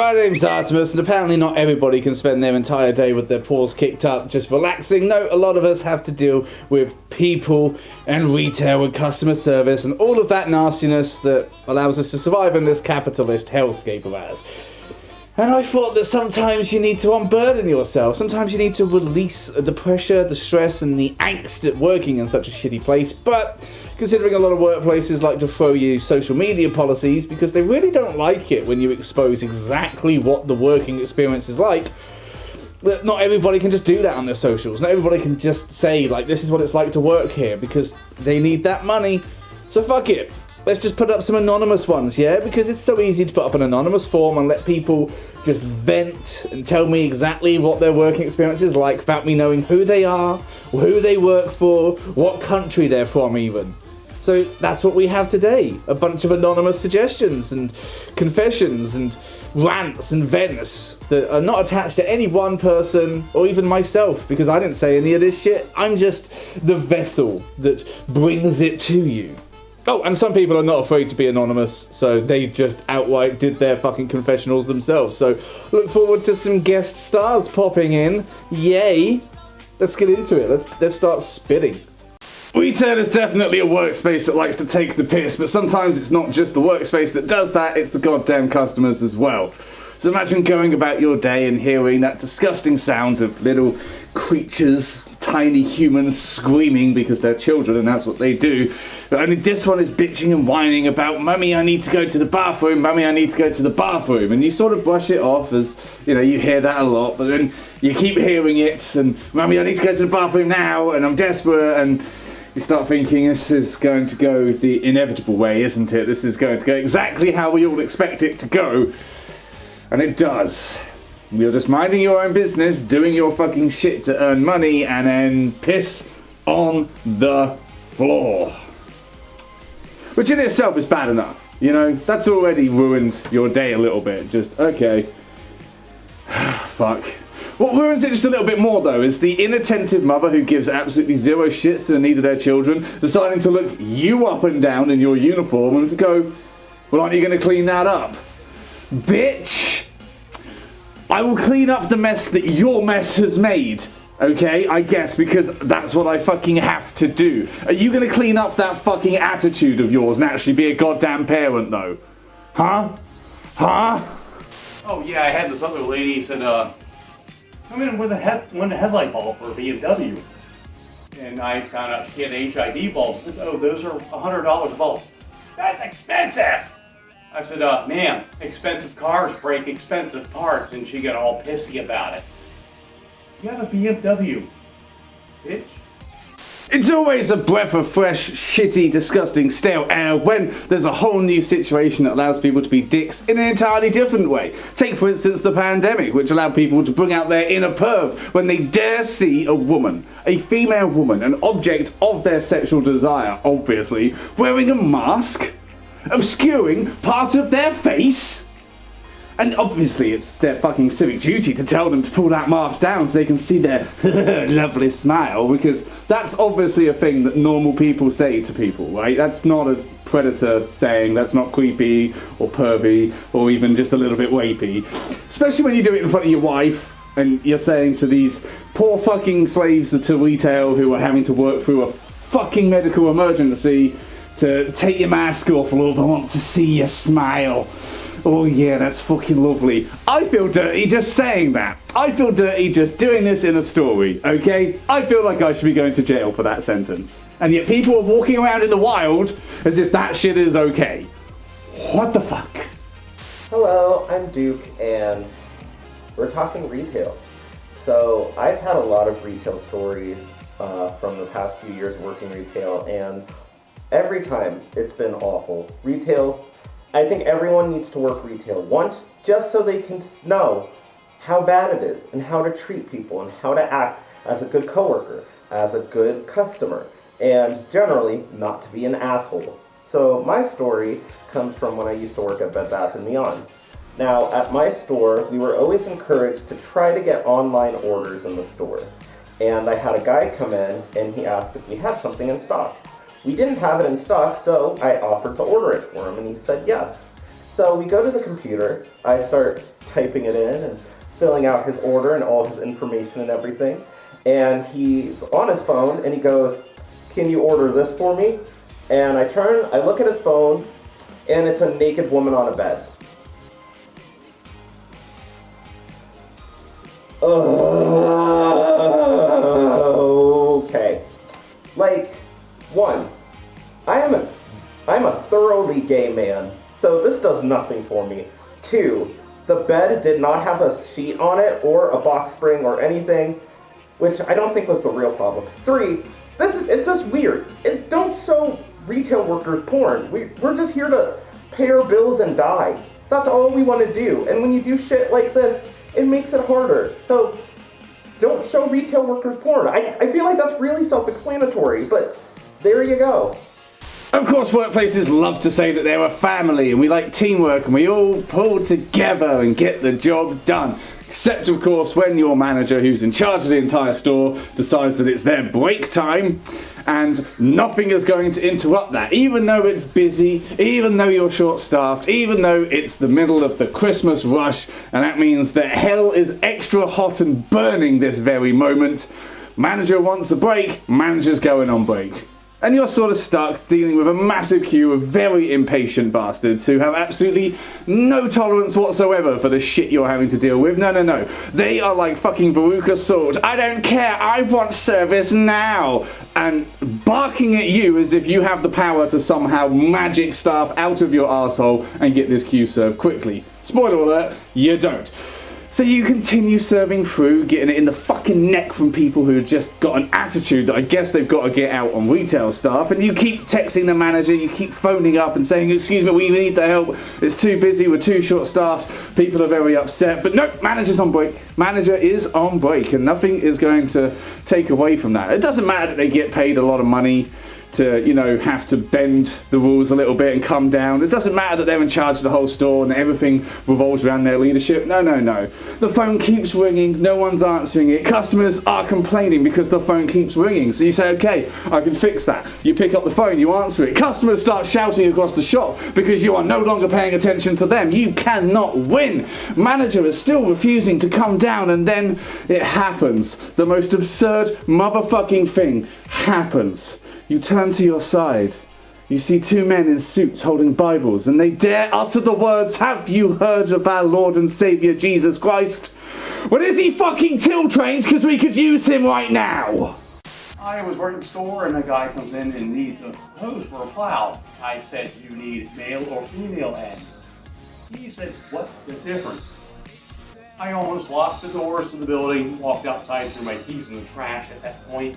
My name's Artemis, and apparently not everybody can spend their entire day with their paws kicked up just relaxing. No, a lot of us have to deal with people and retail and customer service and all of that nastiness that allows us to survive in this capitalist hellscape of ours. And I thought that sometimes you need to unburden yourself. Sometimes you need to release the pressure, the stress, and the angst at working in such a shitty place. But considering a lot of workplaces like to throw you social media policies because they really don't like it when you expose exactly what the working experience is like, not everybody can just do that on their socials. Not everybody can just say, like, this is what it's like to work here, because they need that money. So fuck it. Let's just put up some anonymous ones, yeah? Because it's so easy to put up an anonymous form and let people just vent and tell me exactly what their working experience is like without me knowing who they are, who they work for, what country they're from even. So that's what we have today. A bunch of anonymous suggestions and confessions and rants and vents that are not attached to any one person or even myself, because I didn't say any of this shit. I'm just the vessel that brings it to you. Oh, and some people are not afraid to be anonymous, so they just outright did their fucking confessionals themselves. So look forward to some guest stars popping in. Yay! Let's get into it. Let's start spitting. Retail is definitely a workspace that likes to take the piss, but sometimes it's not just the workspace that does that, it's the goddamn customers as well. So imagine going about your day and hearing that disgusting sound of little creatures, tiny humans screaming because they're children and that's what they do. But only this one is bitching and whining about, "Mummy, I need to go to the bathroom, Mummy, I need to go to the bathroom." And you sort of brush it off as, you know, you hear that a lot, but then you keep hearing it and, "Mummy, I need to go to the bathroom now and I'm desperate," and you start thinking this is going to go the inevitable way, isn't it? This is going to go exactly how we all expect it to go. And it does. You're just minding your own business, doing your fucking shit to earn money, and then piss on the floor. Which in itself is bad enough, you know? That's already ruined your day a little bit. Just, okay. Fuck. What ruins it just a little bit more, though, is the inattentive mother who gives absolutely zero shits to the need of their children, deciding to look you up and down in your uniform and go, "Well, aren't you going to clean that up?" Bitch! I will clean up the mess that your mess has made, okay? I guess, because that's what I fucking have to do. Are you going to clean up that fucking attitude of yours and actually be a goddamn parent, though? Huh? Huh? Oh, yeah, I had this other lady said, come in with a win a headlight bulb for a BMW. And I found out she had HID bulbs. I said, "Oh, those are $100 a bulb." "That's expensive!" I said, "Ma'am, expensive cars break expensive parts," and she got all pissy about it. You have a BMW, bitch. It's always a breath of fresh, shitty, disgusting, stale air when there's a whole new situation that allows people to be dicks in an entirely different way. Take, for instance, the pandemic, which allowed people to bring out their inner perv when they dare see a woman, a female woman, an object of their sexual desire, obviously, wearing a mask, obscuring part of their face. And obviously it's their fucking civic duty to tell them to pull that mask down so they can see their lovely smile, because that's obviously a thing that normal people say to people, right? That's not a predator saying, that's not creepy or pervy or even just a little bit rapey. Especially when you do it in front of your wife and you're saying to these poor fucking slaves to retail who are having to work through a fucking medical emergency to take your mask off, "Love, I want to see your smile." Oh yeah, that's fucking lovely. I feel dirty just saying that. I feel dirty just doing this in a story, okay? I feel like I should be going to jail for that sentence. And yet people are walking around in the wild as if that shit is okay. What the fuck? Hello, I'm Duke, and we're talking retail. So I've had a lot of retail stories from the past few years working retail, and every time it's been awful. Retail, I think everyone needs to work retail once just so they can know how bad it is and how to treat people and how to act as a good coworker, as a good customer, and generally not to be an asshole. So my story comes from when I used to work at Bed Bath & Beyond. Now at my store, we were always encouraged to try to get online orders in the store. And I had a guy come in and he asked if we had something in stock. We didn't have it in stock, so I offered to order it for him, and he said yes. So we go to the computer, I start typing it in and filling out his order and all his information and everything. And he's on his phone and he goes, "Can you order this for me?" And I look at his phone, and it's a naked woman on a bed. Okay. Like, one, I'm a thoroughly gay man, so this does nothing for me. Two, the bed did not have a sheet on it or a box spring or anything, which I don't think was the real problem. Three, it's just weird. Don't show retail workers porn. We're just here to pay our bills and die. That's all we want to do. And when you do shit like this, it makes it harder. So don't show retail workers porn. I feel like that's really self-explanatory, but there you go. Of course, workplaces love to say that they're a family and we like teamwork and we all pull together and get the job done. Except, of course, when your manager, who's in charge of the entire store, decides that it's their break time and nothing is going to interrupt that. Even though it's busy, even though you're short-staffed, even though it's the middle of the Christmas rush, and that means that hell is extra hot and burning this very moment, manager wants a break, manager's going on break. And you're sort of stuck dealing with a massive queue of very impatient bastards who have absolutely no tolerance whatsoever for the shit you're having to deal with. No. They are like fucking Veruca Salt. I don't care, I want service now. And barking at you as if you have the power to somehow magic stuff out of your asshole and get this queue served quickly. Spoiler alert, you don't. So you continue serving through, getting it in the fucking neck from people who have just got an attitude that I guess they've got to get out on retail staff, and you keep texting the manager, you keep phoning up and saying, "Excuse me, we need the help, it's too busy, we're too short-staffed," people are very upset, but no, manager's on break. Manager is on break, and nothing is going to take away from that. It doesn't matter that they get paid a lot of money to, have to bend the rules a little bit and come down. It doesn't matter that they're in charge of the whole store and everything revolves around their leadership. No. The phone keeps ringing, no one's answering it. Customers are complaining because the phone keeps ringing. So you say, okay, I can fix that. You pick up the phone, you answer it. Customers start shouting across the shop because you are no longer paying attention to them. You cannot win. Manager is still refusing to come down, and then it happens. The most absurd motherfucking thing happens. You turn to your side. You see two men in suits holding Bibles, and they dare utter the words, "Have you heard of our Lord and Saviour Jesus Christ? Well, is he fucking till trains? Because we could use him right now." I was working the store and a guy comes in and needs a hose for a plow. I said, "You need male or female end?" He said, "What's the difference?" I almost locked the doors to the building, walked outside, threw my keys in the trash at that point.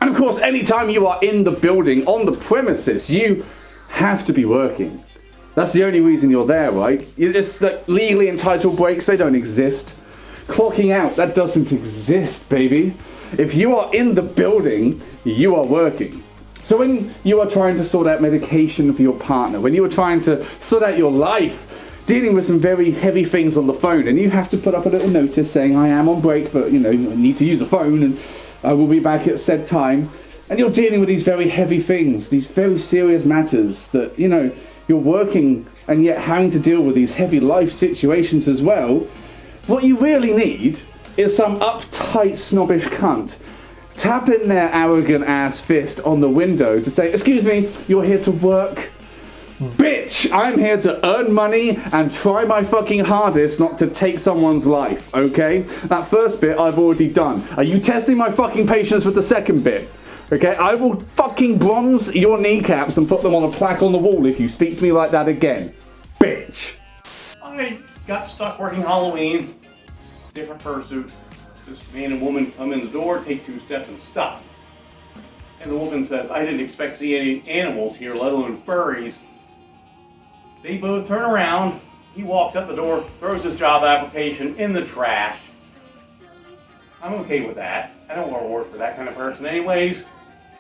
And of course, anytime you are in the building, on the premises, you have to be working. That's the only reason you're there, right? It's like legally entitled breaks, they don't exist. Clocking out, that doesn't exist, baby. If you are in the building, you are working. So when you are trying to sort out medication for your partner, when you are trying to sort out your life, dealing with some very heavy things on the phone, and you have to put up a little notice saying, "I am on break, but I need to use the phone, and I will be back at said time," and you're dealing with these very heavy things, these very serious matters that, you're working and yet having to deal with these heavy life situations as well. What you really need is some uptight, snobbish cunt tapping their arrogant ass fist on the window to say, "Excuse me, you're here to work? Bitch, I'm here to earn money and try my fucking hardest not to take someone's life, okay? That first bit I've already done. Are you testing my fucking patience with the second bit? Okay, I will fucking bronze your kneecaps and put them on a plaque on the wall if you speak to me like that again. Bitch." I got stuck working Halloween, different fursuit. This man and woman come in the door, take 2 steps and stop. And the woman says, "I didn't expect to see any animals here, let alone furries." They both turn around, he walks out the door, throws his job application in the trash. I'm okay with that. I don't want to work for that kind of person anyways.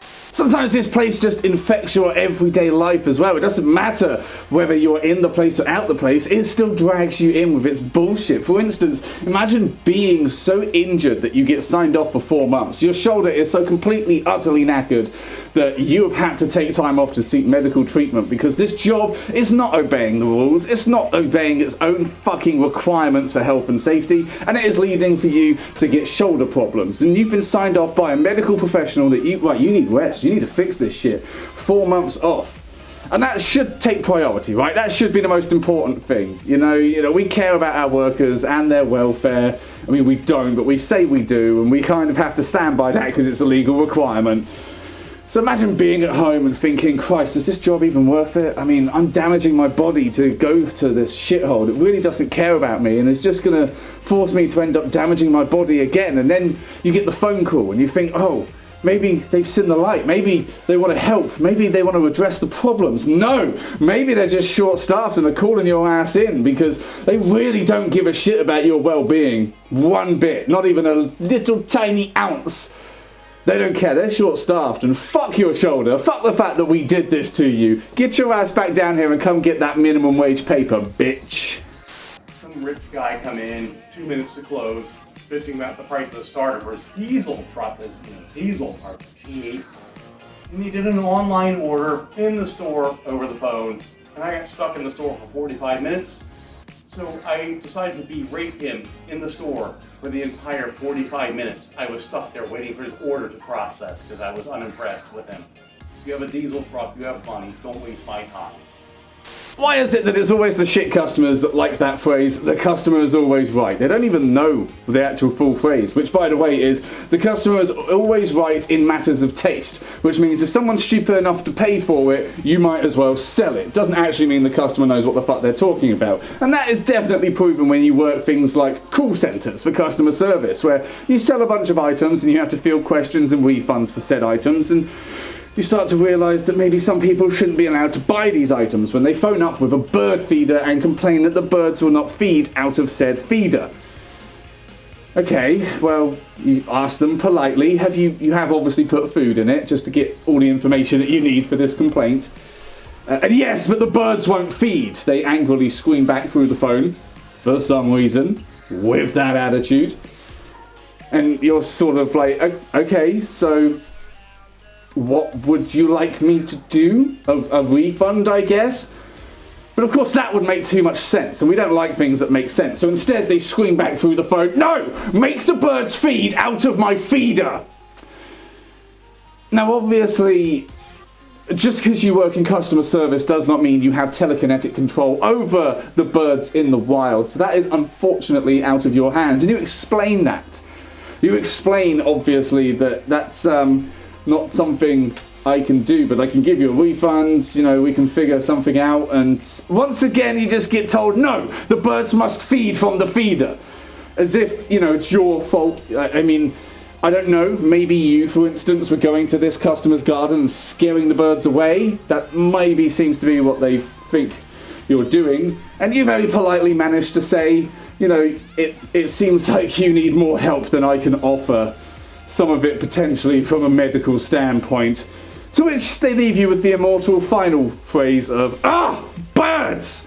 So sometimes this place just infects your everyday life as well. It doesn't matter whether you're in the place or out the place, it still drags you in with its bullshit. For instance, imagine being so injured that you get signed off for 4 months. Your shoulder is so completely, utterly knackered that you have had to take time off to seek medical treatment because this job is not obeying the rules, it's not obeying its own fucking requirements for health and safety, and it is leading for you to get shoulder problems. And you've been signed off by a medical professional that you need rest, you need to fix this shit. 4 months off. And that should take priority, right? That should be the most important thing. You know, we care about our workers and their welfare. I mean, we don't, but we say we do, and we kind of have to stand by that because it's a legal requirement. So imagine being at home and thinking, Christ, is this job even worth it? I mean, I'm damaging my body to go to this shithole. It really doesn't care about me, and it's just going to force me to end up damaging my body again. And then you get the phone call and you think, oh, maybe they've seen the light. Maybe they want to help. Maybe they want to address the problems. No, maybe they're just short-staffed and they're calling your ass in because they really don't give a shit about your well-being. One bit, not even a little tiny ounce. They don't care, they're short-staffed, and fuck your shoulder, fuck the fact that we did this to you. Get your ass back down here and come get that minimum wage paper, bitch. Some rich guy come in, 2 minutes to close, bitching about the price of the starter for his diesel truck, his diesel part, G8. And he did an online order in the store over the phone, and I got stuck in the store for 45 minutes. So I decided to berate him in the store for the entire 45 minutes. I was stuck there waiting for his order to process because I was unimpressed with him. If you have a diesel truck, you have money, don't waste my time. Why is it that it's always the shit customers that like that phrase, the customer is always right? They don't even know the actual full phrase, which by the way is, the customer is always right in matters of taste, which means if someone's stupid enough to pay for it, you might as well sell it. Doesn't actually mean the customer knows what the fuck they're talking about. And that is definitely proven when you work things like call centers for customer service, where you sell a bunch of items and you have to field questions and refunds for said items, and you start to realise that maybe some people shouldn't be allowed to buy these items when they phone up with a bird feeder and complain that the birds will not feed out of said feeder. Okay, well, you ask them politely, you have obviously put food in it just to get all the information that you need for this complaint. And yes, but the birds won't feed. They angrily scream back through the phone, for some reason, with that attitude. And you're sort of like, okay, so what would you like me to do? A refund, I guess? But of course that would make too much sense, and we don't like things that make sense. So instead they scream back through the phone, no! Make the birds feed out of my feeder! Now obviously, just because you work in customer service does not mean you have telekinetic control over the birds in the wild. So that is unfortunately out of your hands. And you explain that. You explain, obviously, that that's not something I can do, but I can give you a refund, you know, we can figure something out, and once again you just get told, no, the birds must feed from the feeder. As if, you know, it's your fault. I mean, I don't know, maybe you, for instance, were going to this customer's garden and scaring the birds away. That maybe seems to be what they think you're doing, and you very politely managed to say, you know, it seems like you need more help than I can offer. Some of it potentially from a medical standpoint. To which they leave you with the immortal final phrase of, birds!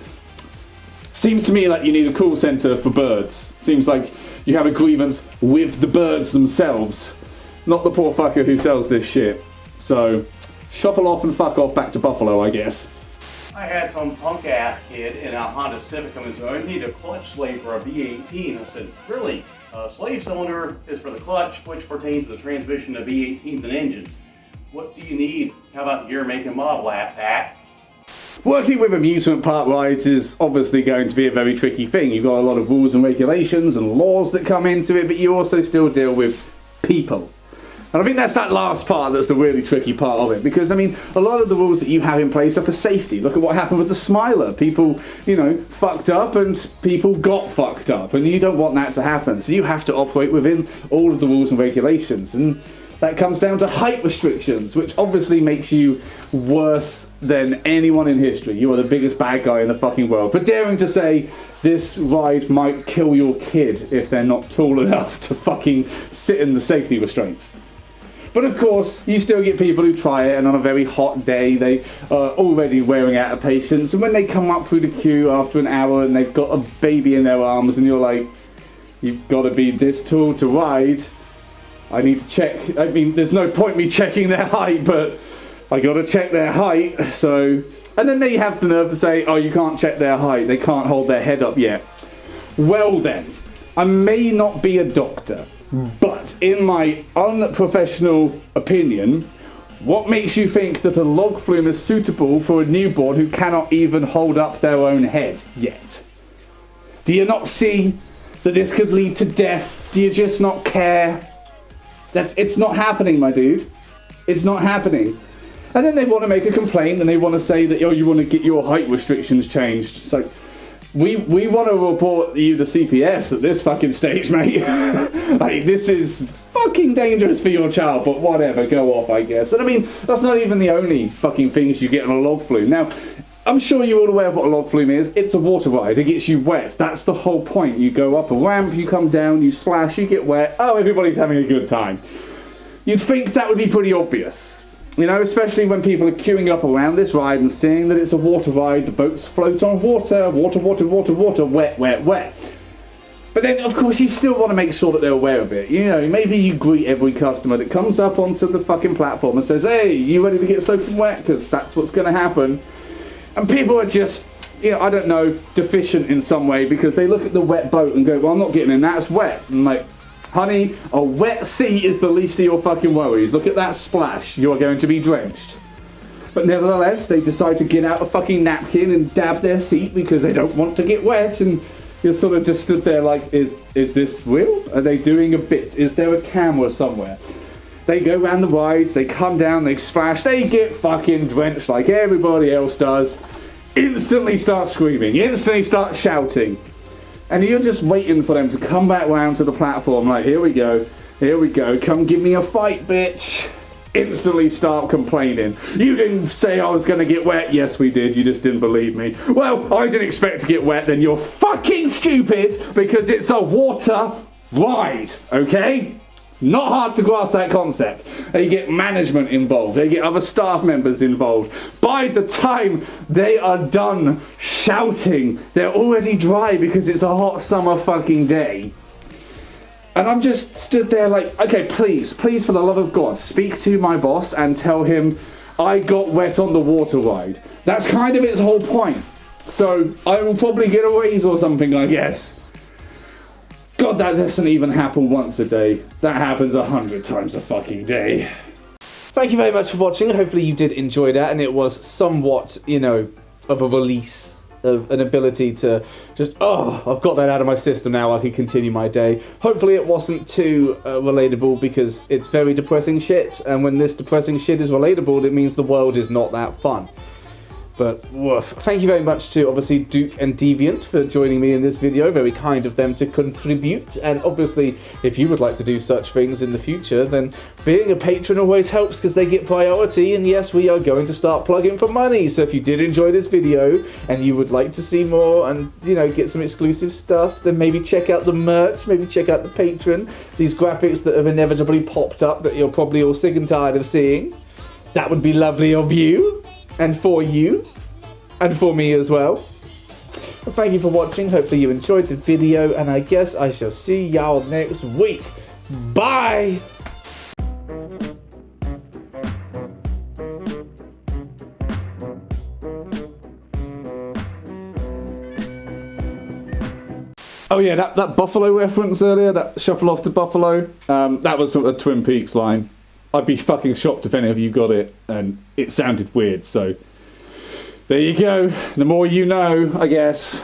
Seems to me like you need a call centre for birds. Seems like you have a grievance with the birds themselves, not the poor fucker who sells this shit. So, shuffle off and fuck off back to Buffalo, I guess. I had some punk-ass kid in a Honda Civic come in, so I need a clutch slave for a V18. I said, really? A slave cylinder is for the clutch, which pertains to the transmission of V18's and engine. What do you need? How about the year, make, and model, ass? Working with amusement park rides is obviously going to be a very tricky thing. You've got a lot of rules and regulations and laws that come into it, but you also still deal with people. And I think that's that last part that's the really tricky part of it, because, I mean, a lot of the rules that you have in place are for safety. Look at what happened with the Smiler. People, you know, fucked up and people got fucked up, and you don't want that to happen. So you have to operate within all of the rules and regulations, and that comes down to height restrictions, which obviously makes you worse than anyone in history. You are the biggest bad guy in the fucking world. But daring to say this ride might kill your kid if they're not tall enough to fucking sit in the safety restraints. But of course, you still get people who try it, and on a very hot day, they are already wearing out of patience. And when they come up through the queue after an hour and they've got a baby in their arms, and you're like, you've got to be this tall to ride. I need to check. I mean, there's no point me checking their height, but I got to check their height. So, and then they have the nerve to say, oh, you can't check their height. They can't hold their head up yet. Well then, I may not be a doctor, but in my unprofessional opinion, what makes you think that a log flume is suitable for a newborn who cannot even hold up their own head yet? Do you not see that this could lead to death? Do you just not care? It's not happening, my dude. It's not happening. And then they want to make a complaint and they want to say that, oh, you want to get your height restrictions changed. So we want to report you to CPS at this fucking stage, mate. Like, this is fucking dangerous for your child, but whatever, go off, I guess. And I mean, that's not even the only fucking things you get on a log flume. Now, I'm sure you're all aware of what a log flume is. It's a water ride. It gets you wet. That's the whole point. You go up a ramp, you come down, you splash, you get wet. Oh, everybody's having a good time. You'd think that would be pretty obvious. You know, especially when people are queuing up around this ride and seeing that it's a water ride, the boats float on water, water, water, water, water, wet, wet, wet. But then, of course, you still want to make sure that they're aware of it. You know, maybe you greet every customer that comes up onto the fucking platform and says, hey, you ready to get soaking wet? Because that's what's going to happen. And people are just, you know, I don't know, deficient in some way because they look at the wet boat and go, well, I'm not getting in, that's wet. And like, honey, a wet seat is the least of your fucking worries. Look at that splash. You are going to be drenched. But nevertheless, they decide to get out a fucking napkin and dab their seat because they don't want to get wet. And you're sort of just stood there like, is this real? Are they doing a bit? Is there a camera somewhere? They go around the rides, they come down, they splash, they get fucking drenched like everybody else does. Instantly start screaming, instantly start shouting. And you're just waiting for them to come back round to the platform like, here we go, come give me a fight, bitch. Instantly start complaining. You didn't say I was going to get wet. Yes, we did. You just didn't believe me. Well, I didn't expect to get wet. Then you're fucking stupid because it's a water ride, okay? Not hard to grasp that concept. They get management involved. They get other staff members involved. By the time they are done shouting, they're already dry because it's a hot summer fucking day. And I'm just stood there like, okay, please, for the love of God, speak to my boss and tell him I got wet on the water ride. That's kind of its whole point. So I will probably get a raise or something, I guess. God, that doesn't even happen once a day. That happens 100 times a fucking day. Thank you very much for watching. Hopefully you did enjoy that, and it was somewhat, you know, of a release of an ability to just, oh, I've got that out of my system now, I can continue my day. Hopefully it wasn't too relatable, because it's very depressing shit, and when this depressing shit is relatable, it means the world is not that fun. But woof. Thank you very much to obviously Duke and Deviant for joining me in this video. Very kind of them to contribute. And obviously, if you would like to do such things in the future, then being a patron always helps because they get priority. And yes, we are going to start plugging for money. So if you did enjoy this video and you would like to see more and, you know, get some exclusive stuff, then maybe check out the merch, maybe check out the Patreon. These graphics that have inevitably popped up that you're probably all sick and tired of seeing. That would be lovely of you. And for you, and for me as well. Well, thank you for watching. Hopefully you enjoyed the video, and I guess I shall see y'all next week. Bye! Oh yeah, that Buffalo reference earlier, that Shuffle Off to Buffalo, that was sort of a Twin Peaks line. I'd be fucking shocked if any of you got it, and it sounded weird, so there you go. The more you know, I guess.